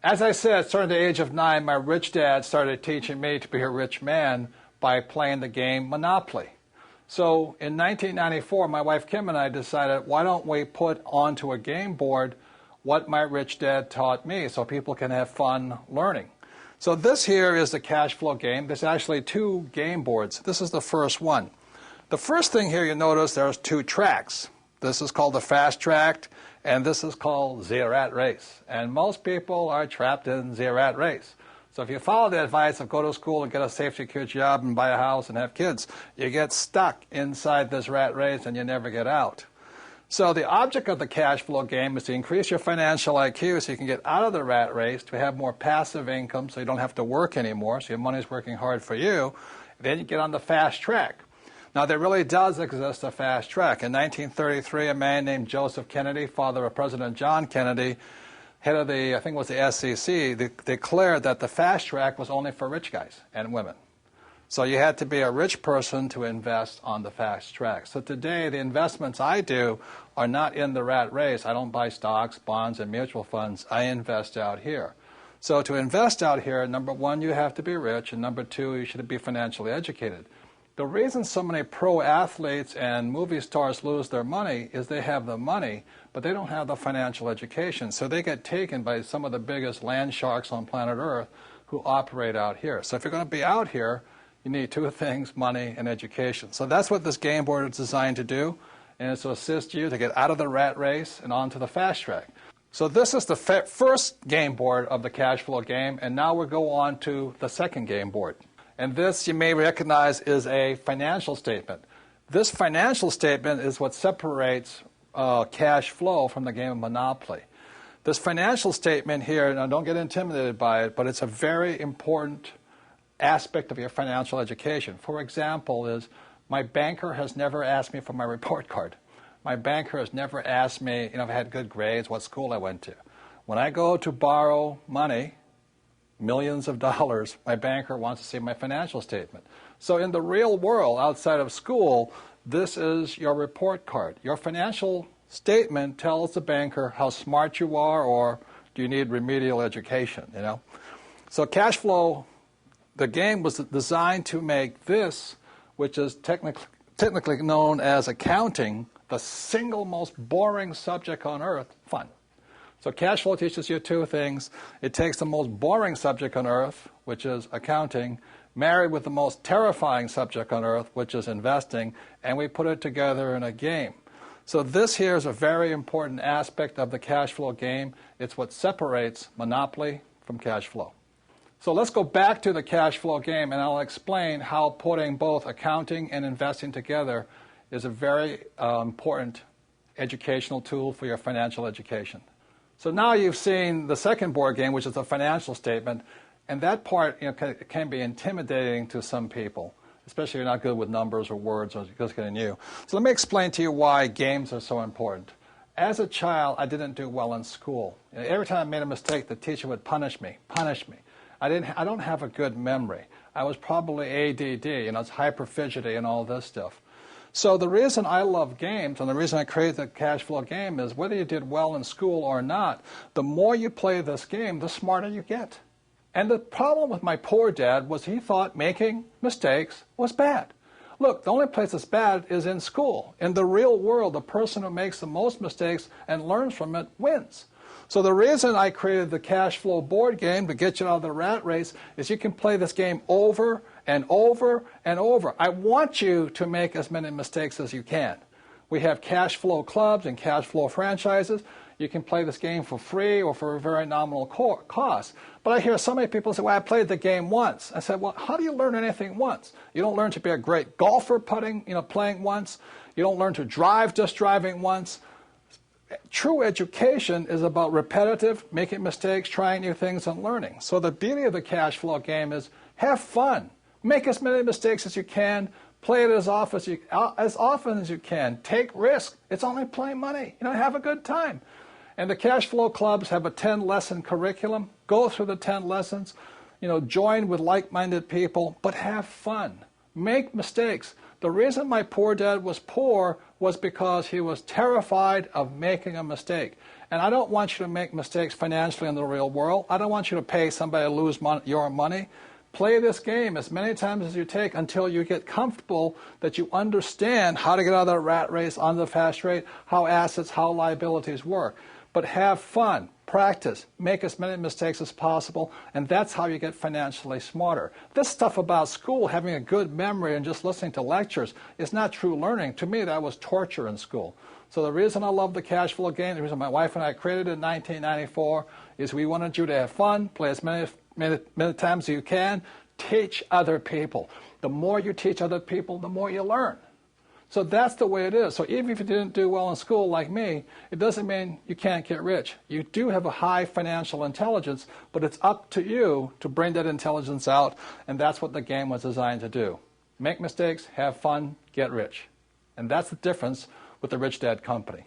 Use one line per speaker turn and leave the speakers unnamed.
As I said, starting at the age of 9, my rich dad started teaching me to be a rich man by playing the game Monopoly. So in 1994, my wife Kim and I decided, why don't we put onto a game board what my rich dad taught me so people can have fun learning. So this here is the cash flow game. There's actually 2 game boards. This is the first one. The first thing here you notice there's 2 tracks. This is called the fast track, and this is called the rat race. And most people are trapped in the rat race. So if you follow the advice of go to school and get a safe, secure job and buy a house and have kids, you get stuck inside this rat race and you never get out. So the object of the cash flow game is to increase your financial IQ so you can get out of the rat race, to have more passive income so you don't have to work anymore, so your money's working hard for you. Then you get on the fast track. Now, there really does exist a fast track. In 1933, a man named Joseph Kennedy, father of President John Kennedy, head of the, I think it was the SEC, declared that the fast track was only for rich guys and women. So you had to be a rich person to invest on the fast track. So today, the investments I do are not in the rat race. I don't buy stocks, bonds, and mutual funds. I invest out here. So to invest out here, number 1, you have to be rich, and number 2, you should be financially educated. The reason so many pro athletes and movie stars lose their money is they have the money, but they don't have the financial education. So they get taken by some of the biggest land sharks on planet Earth who operate out here. So if you're going to be out here, you need 2 things, money and education. So that's what this game board is designed to do, and it's to assist you to get out of the rat race and onto the fast track. So this is the first game board of the cash flow game, and now we'll go on to the second game board. And this, you may recognize, is a financial statement. This financial statement is what separates cash flow from the game of Monopoly. This financial statement here, now don't get intimidated by it, but it's a very important aspect of your financial education. For example, is my banker has never asked me for my report card. My banker has never asked me, if I had good grades, what school I went to. When I go to borrow money, millions of dollars, my banker wants to see my financial statement. So in the real world, outside of school, this is your report card. Your financial statement tells the banker how smart you are, or do you need remedial education, So cash flow, the game was designed to make this, which is technically known as accounting, the single most boring subject on earth, fun. So cash flow teaches you 2 things. It takes the most boring subject on earth, which is accounting, married with the most terrifying subject on earth, which is investing, and we put it together in a game. So this here is a very important aspect of the cash flow game. It's what separates Monopoly from cash flow. So let's go back to the cash flow game, and I'll explain how putting both accounting and investing together is a very important educational tool for your financial education. So now you've seen the second board game, which is a financial statement, and that part can be intimidating to some people, especially if you're not good with numbers or words or just getting new. So let me explain to you why games are so important. As a child, I didn't do well in school. Every time I made a mistake, the teacher would punish me. I don't have a good memory. I was probably ADD, it's hyperfidgety and all this stuff. So the reason I love games, and the reason I created the cash flow game, is whether you did well in school or not, the more you play this game, the smarter you get. And the problem with my poor dad was he thought making mistakes was bad. Look, the only place that's bad is in school. In the real world, the person who makes the most mistakes and learns from it wins. So the reason I created the cash flow board game to get you out of the rat race is you can play this game over and over and over. I want you to make as many mistakes as you can. We have cash flow clubs and cash flow franchises. You can play this game for free or for a very nominal cost. But I hear so many people say, well, I played the game once. I said, well, how do you learn anything once? You don't learn to be a great golfer playing once. You don't learn to drive just driving once. True education is about repetitive, making mistakes, trying new things, and learning. So the beauty of the cash flow game is have fun. Make as many mistakes as you can. Play it as often as you can. Take risks. It's only playing money. Have a good time. And the cash flow clubs have a 10-lesson curriculum. Go through the 10 lessons. Join with like-minded people, but have fun. Make mistakes. The reason my poor dad was poor was because he was terrified of making a mistake. And I don't want you to make mistakes financially in the real world. I don't want you to pay somebody to lose your money. Play this game as many times as you take until you get comfortable that you understand how to get out of that rat race onto the fast rate, how assets, how liabilities work. But have fun, practice, make as many mistakes as possible, and that's how you get financially smarter. This stuff about school, having a good memory and just listening to lectures, is not true learning. To me, that was torture in school. So the reason I love the cash flow game, the reason my wife and I created it in 1994, is we wanted you to have fun, play as many times as you can, teach other people. The more you teach other people, the more you learn. So that's the way it is. So even if you didn't do well in school like me, it doesn't mean you can't get rich. You do have a high financial intelligence, but it's up to you to bring that intelligence out, and that's what the game was designed to do. Make mistakes, have fun, get rich. And that's the difference with the Rich Dad Company.